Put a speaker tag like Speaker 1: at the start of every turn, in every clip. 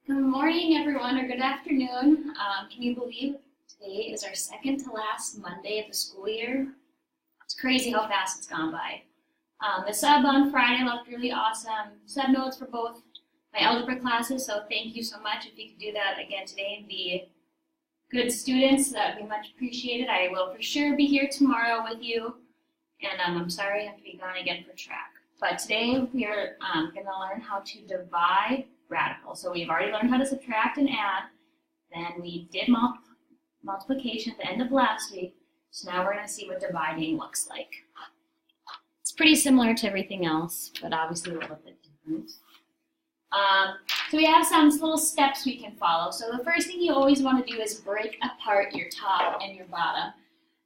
Speaker 1: Good morning, everyone, or good afternoon. Can you believe today is our second to last Monday of the school year? It's crazy how fast it's gone by. The sub on Friday looked really awesome. Sub notes for both my algebra classes, so thank you so much. If you could do that again today and be good students, that would be much appreciated. I will for sure be here tomorrow with you, and I'm sorry I have to be gone again for track. But today we are going to learn how to divide radicals. So we've already learned how to subtract and add. Then we did multiplication at the end of last week. So now we're going to see what dividing looks like. It's pretty similar to everything else, but obviously a little bit different. So we have some little steps we can follow. So the first thing you always want to do is break apart your top and your bottom.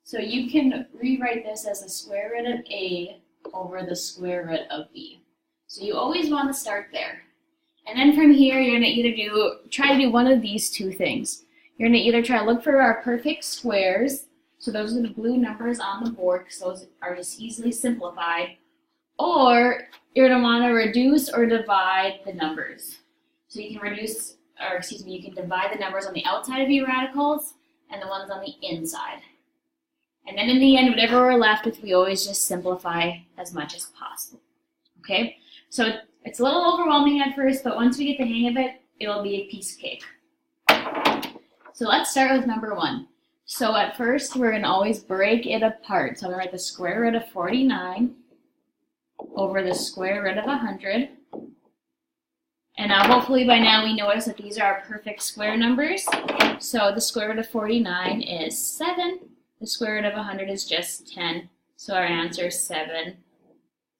Speaker 1: So you can rewrite this as the square root of A over the square root of B. So you always want to start there. And then from here, you're going to either try to do one of these two things. You're going to either try to look for our perfect squares. So those are the blue numbers on the board because those are just easily simplified. Or you're going to want to reduce or divide the numbers. So you can you can divide the numbers on the outside of your radicals and the ones on the inside. And then in the end, whatever we're left with, we always just simplify as much as possible. Okay? So it's a little overwhelming at first, but once we get the hang of it, it'll be a piece of cake. So let's start with number 1. So at first, we're going to always break it apart. So I'm going to write the square root of 49 over the square root of 100. And now hopefully by now we notice that these are our perfect square numbers. So the square root of 49 is 7. The square root of 100 is just 10. So our answer is 7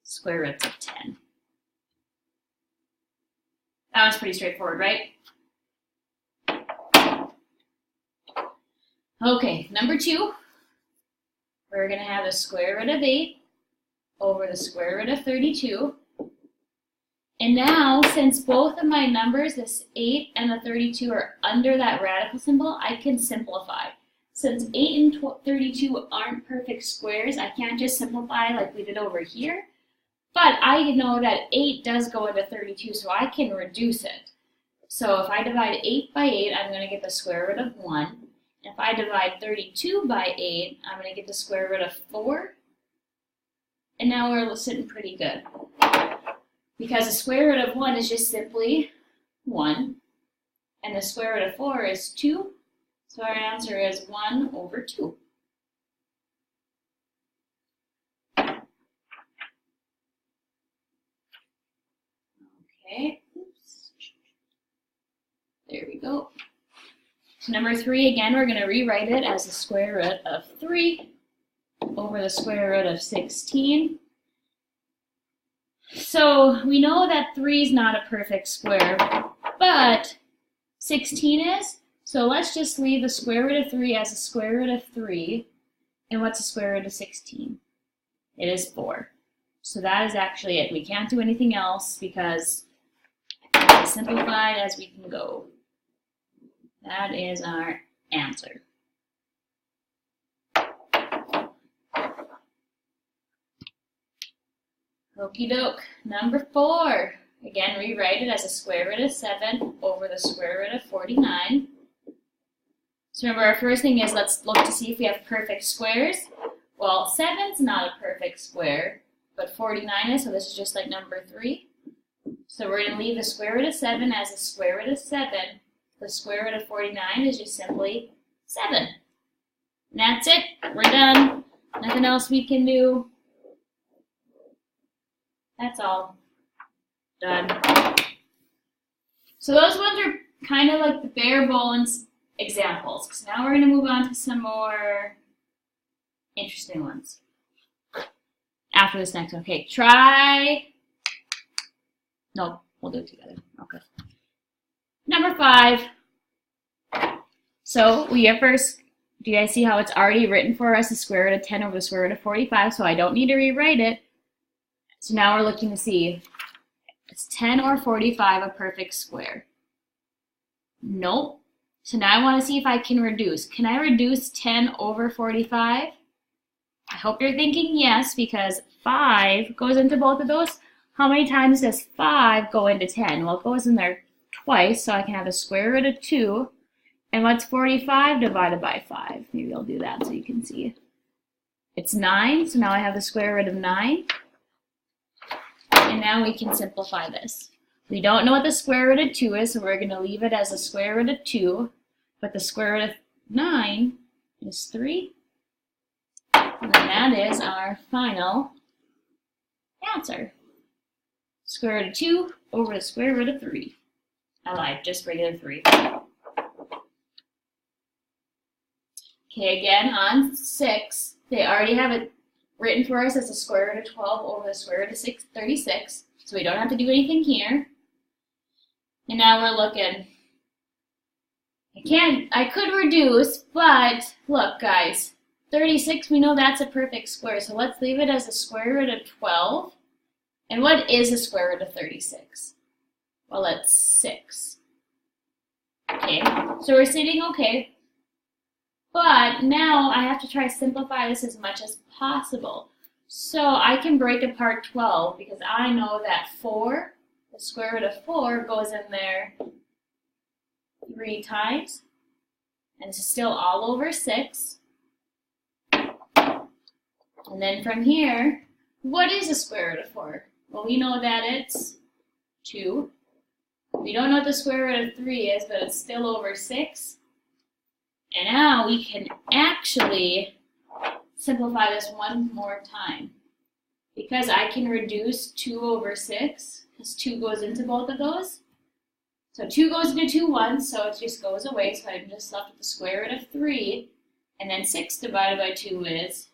Speaker 1: square roots of 10. That was pretty straightforward, right? Okay, number 2, we're going to have the square root of 8 over the square root of 32. And now, since both of my numbers, this 8 and the 32, are under that radical symbol, I can simplify. Since 8 and 32 aren't perfect squares, I can't just simplify like we did over here. But I know that 8 does go into 32, so I can reduce it. So if I divide 8 by 8, I'm going to get the square root of 1. And if I divide 32 by 8, I'm going to get the square root of 4. And now we're sitting pretty good. Because the square root of 1 is just simply 1. And the square root of 4 is 2. So our answer is 1 over 2. Okay, oops. There we go. So number 3, again, we're going to rewrite it as the square root of 3 over the square root of 16. So we know that 3 is not a perfect square, but 16 is. So let's just leave the square root of 3 as the square root of 3. And what's the square root of 16? It is 4. So that is actually it. We can't do anything else because it's as simplified as we can go. That is our answer. Okie doke. Number 4. Again, rewrite it as a square root of 7 over the square root of 49. So remember, our first thing is let's look to see if we have perfect squares. Well, 7's not a perfect square, but 49 is, so this is just like number 3. So we're going to leave the square root of 7 as the square root of 7. The square root of 49 is just simply 7. And that's it. We're done. Nothing else we can do. That's all. Done. So those ones are kind of like the bare bones examples. So now we're going to move on to some more interesting ones after this next one. Okay, no, we'll do it together. Okay. Number 5. So we have first, do you guys see how it's already written for us, the square root of 10 over the square root of 45, so I don't need to rewrite it. So now we're looking to see, is 10 or 45 a perfect square? Nope. So now I want to see if I can reduce. Can I reduce 10 over 45? I hope you're thinking yes, because 5 goes into both of those. How many times does 5 go into 10? Well, it goes in there twice, so I can have the square root of 2. And what's 45 divided by 5? Maybe I'll do that so you can see. It's 9, so now I have the square root of 9. And now we can simplify this. We don't know what the square root of 2 is, so we're going to leave it as the square root of 2. But the square root of 9 is 3. And then that is our final answer. Square root of 2 over the square root of 3. I lied, just regular 3. Okay, again on 6, they already have it written for us as the square root of 12 over the square root of 36, so we don't have to do anything here. And now we're looking. I could reduce, but look guys, 36, we know that's a perfect square, so let's leave it as the square root of 12. And what is the square root of 36? Well, it's 6. Okay, so we're sitting okay. But now I have to try to simplify this as much as possible. So I can break apart 12 because I know that 4, the square root of 4 goes in there 3 times. And it's still all over 6. And then from here, what is the square root of 4? Well, we know that it's 2. We don't know what the square root of 3 is, but it's still over 6. And now we can actually simplify this one more time. Because I can reduce 2 over 6, because 2 goes into both of those. So 2 goes into 2 once, so it just goes away. So I'm just left with the square root of 3. And then 6 divided by 2 is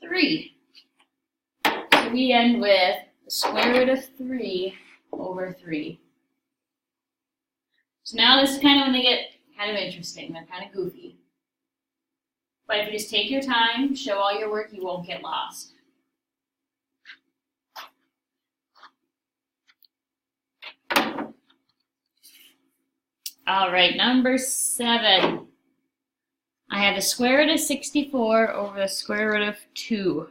Speaker 1: 3. So we end with the square root of 3 over 3. So now this is kind of when they get kind of interesting. They're kind of goofy. But if you just take your time, show all your work, you won't get lost. All right, number 7. I have the square root of 64 over the square root of 2.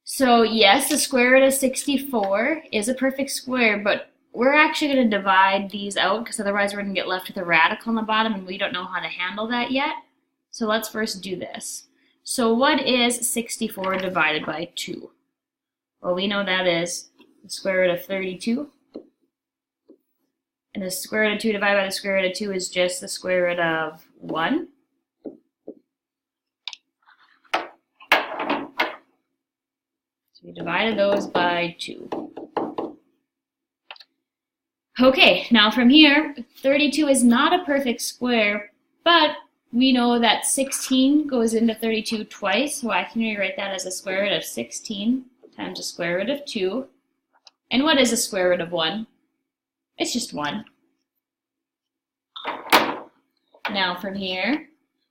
Speaker 1: So yes, the square root of 64 is a perfect square, but we're actually going to divide these out because otherwise we're going to get left with a radical on the bottom and we don't know how to handle that yet. So let's first do this. So what is 64 divided by 2? Well, we know that is the square root of 32. And the square root of 2 divided by the square root of 2 is just the square root of 1. So we divided those by 2. Okay, now from here, 32 is not a perfect square, but we know that 16 goes into 32 twice, so I can rewrite that as the square root of 16 times the square root of 2. And what is the square root of 1? It's just 1. Now from here,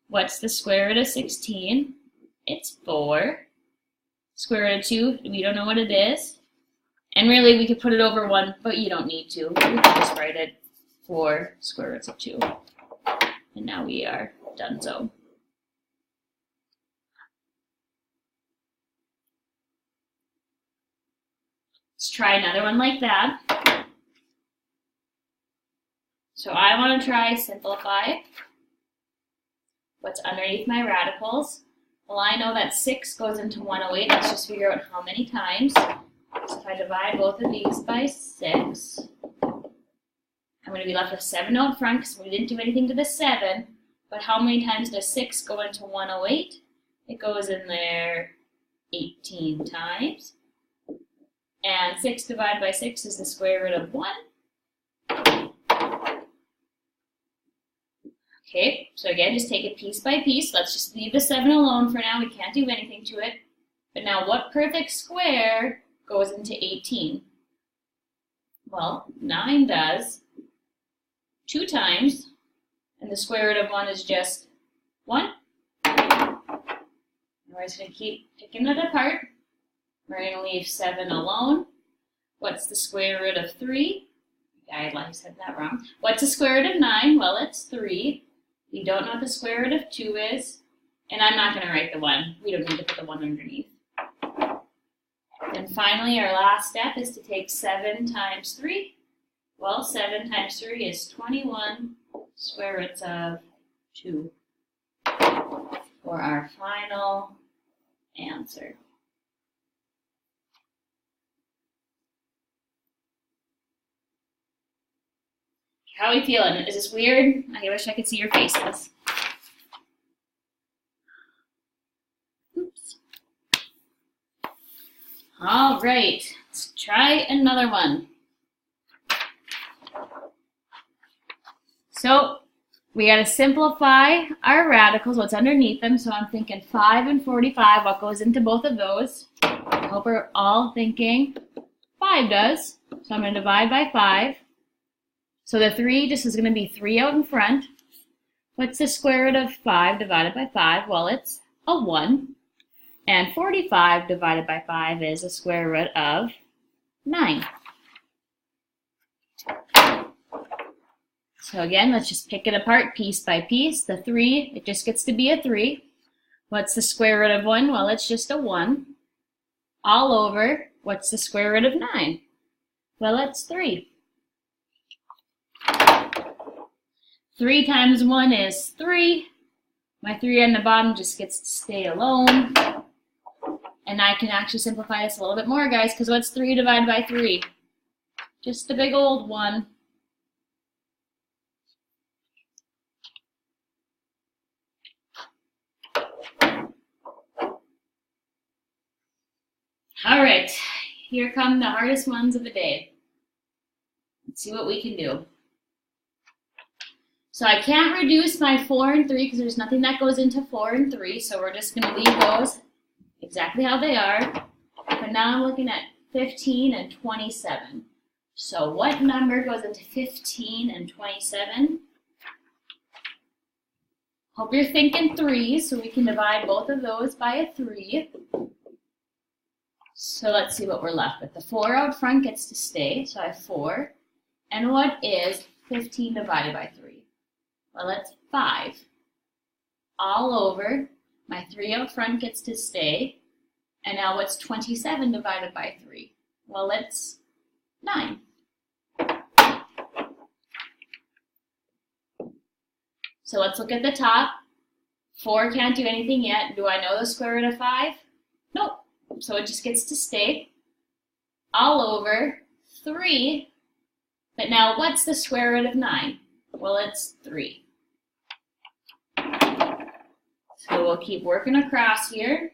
Speaker 1: what's the square root of 16? It's 4. Square root of 2, we don't know what it is. And really, we could put it over 1, but you don't need to. We can just write it 4 square roots of 2. And now we are done so. Let's try another one like that. So I want to try simplify what's underneath my radicals. Well, I know that 6 goes into 108. Let's just figure out how many times. So if I divide both of these by 6, I'm going to be left with 7 out front because we didn't do anything to the 7. But how many times does 6 go into 108? It goes in there 18 times. And 6 divided by 6 is the square root of 1. Okay, so again, just take it piece by piece. Let's just leave the 7 alone for now. We can't do anything to it. But now what perfect square goes into 18? Well, 9 does 2 times, and the square root of 1 is just 1. And we're just going to keep picking it apart. We're going to leave 7 alone. What's the square root of 3? I said that wrong. What's the square root of 9? Well, it's 3. We don't know what the square root of 2 is. And I'm not going to write the 1. We don't need to put the 1 underneath. And finally, our last step is to take 7 times 3, Well, 7 times 3 is 21 square roots of 2 for our final answer. How are we feeling? Is this weird? I wish I could see your faces. Oops. All right, let's try another one. So we got to simplify our radicals, what's underneath them. So I'm thinking 5 and 45, what goes into both of those? I hope we're all thinking 5 does. So I'm going to divide by 5. So the 3 just is going to be 3 out in front. What's the square root of 5 divided by 5? Well, it's a 1. And 45 divided by 5 is a square root of 9. So again, let's just pick it apart piece by piece. The 3, it just gets to be a 3. What's the square root of 1? Well, it's just a 1. All over, what's the square root of 9? Well, it's 3. 3 times 1 is 3. My 3 on the bottom just gets to stay alone. And I can actually simplify this a little bit more, guys, because what's 3 divided by 3? Just a big old 1. All right, here come the hardest ones of the day. Let's see what we can do. So I can't reduce my 4 and 3 because there's nothing that goes into 4 and 3, so we're just going to leave those exactly how they are. But now I'm looking at 15 and 27. So what number goes into 15 and 27? Hope you're thinking 3, so we can divide both of those by a 3. So let's see what we're left with. The 4 out front gets to stay, so I have 4. And what is 15 divided by 3? Well, it's 5. All over, my 3 out front gets to stay. And now what's 27 divided by 3? Well, it's 9. So let's look at the top. 4 can't do anything yet. Do I know the square root of 5? Nope. So it just gets to stay. All over 3. But now what's the square root of 9? Well, it's 3. So we'll keep working across here.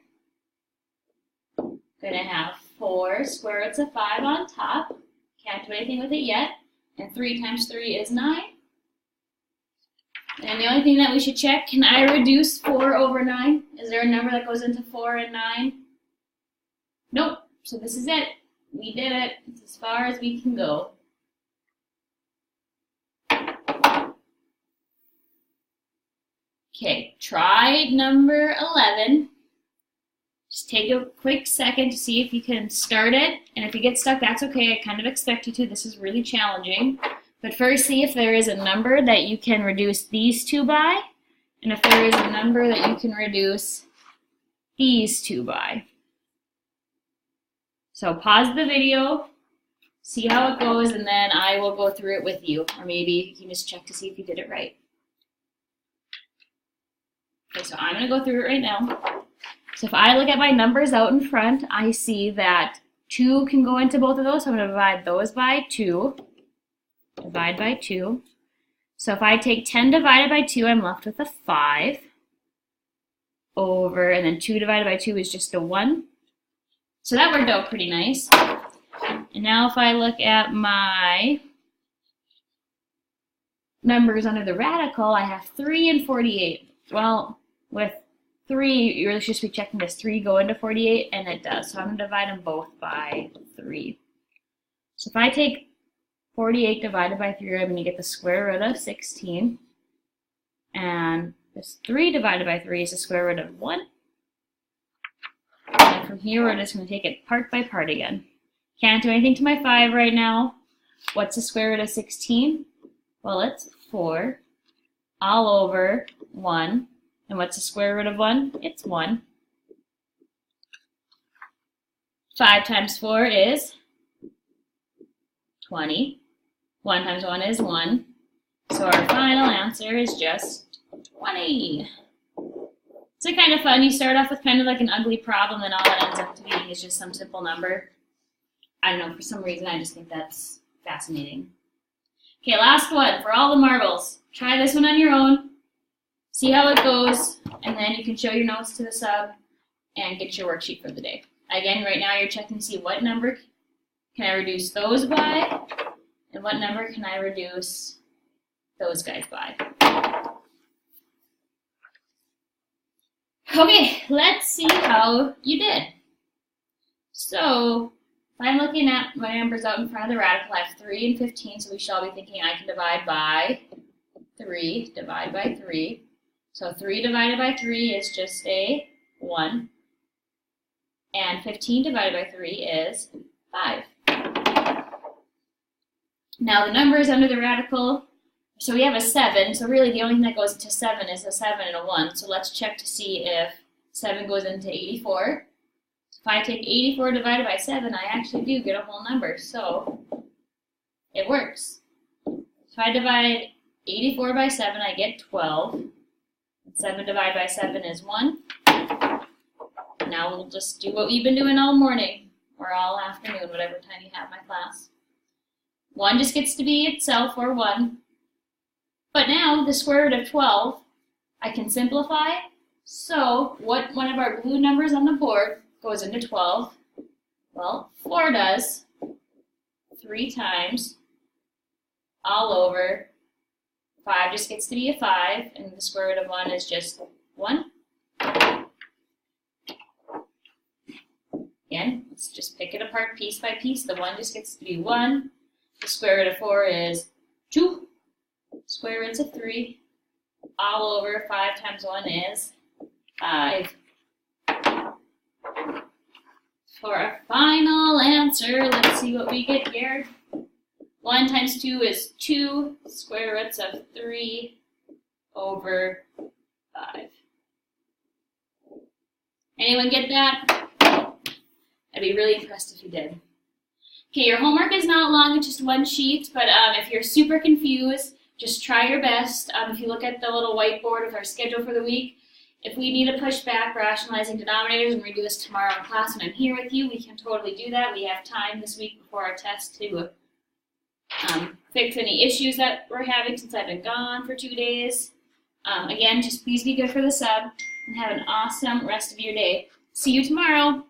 Speaker 1: Gonna have 4 square roots of 5 on top. Can't do anything with it yet. And 3 times 3 is 9. And the only thing that we should check, can I reduce 4 over 9? Is there a number that goes into 4 and 9? Nope. So this is it. We did it. It's as far as we can go. Okay, try number 11. Just take a quick second to see if you can start it. And if you get stuck, that's okay. I kind of expect you to. This is really challenging. But first, see if there is a number that you can reduce these two by. And if there is a number that you can reduce these two by. So pause the video, see how it goes, and then I will go through it with you. Or maybe you can just check to see if you did it right. Okay, so I'm going to go through it right now. So if I look at my numbers out in front, I see that 2 can go into both of those. So I'm going to divide those by 2. Divide by 2. So if I take 10 divided by 2, I'm left with a 5. Over, and then 2 divided by 2 is just a 1. So that worked out pretty nice. And now if I look at my numbers under the radical, I have 3 and 48. Well, with 3, you really should just be checking, does 3 go into 48? And it does. So I'm going to divide them both by 3. So if I take 48 divided by 3, I'm going to get the square root of 16. And this 3 divided by 3 is the square root of 1. And from here, we're just going to take it part by part again. Can't do anything to my 5 right now. What's the square root of 16? Well, it's 4. All over 1. And what's the square root of 1? It's 1. 5 times 4 is 20. 1 times 1 is 1. So our final answer is just 20. It's kind of fun. You start off with kind of like an ugly problem, and all it ends up to being is just some simple number. I don't know, for some reason I just think that's fascinating. Okay, last one for all the marbles. Try this one on your own. See how it goes, and then you can show your notes to the sub and get your worksheet for the day. Again, right now you're checking to see what number can I reduce those by, and what number can I reduce those guys by. Okay, let's see how you did. So, if I'm looking at my numbers out in front of the radical, I have 3 and 15, so we shall be thinking I can divide by 3, divide by 3. So 3 divided by 3 is just a 1. And 15 divided by 3 is 5. Now the numbers under the radical, so we have a 7, so really the only thing that goes into 7 is a 7 and a 1. So let's check to see if 7 goes into 84. So if I take 84 divided by 7, I actually do get a whole number, so it works. If I divide 84 by 7, I get 12. 7 divided by 7 is 1. Now we'll just do what we've been doing all morning, or all afternoon, whatever time you have my class. 1 just gets to be itself, or 1. But now, the square root of 12, I can simplify. So, what one of our blue numbers on the board goes into 12? Well, 4 does. 3 times, all over. 5 just gets to be a 5, and the square root of 1 is just 1. Again, let's just pick it apart piece by piece. The 1 just gets to be 1. The square root of 4 is 2. Square roots of 3. All over 5 times 1 is 5. For our final answer, let's see what we get here. 1 times 2 is 2, square roots of 3 over 5. Anyone get that? I'd be really impressed if you did. Okay, your homework is not long, it's just 1 sheet, but if you're super confused, just try your best. If you look at the little whiteboard with our schedule for the week, if we need to push back rationalizing denominators and redo this tomorrow in class when I'm here with you, we can totally do that. We have time this week before our test to fix any issues that we're having since I've been gone for 2 days. Again, just please be good for the sub and have an awesome rest of your day. See you tomorrow.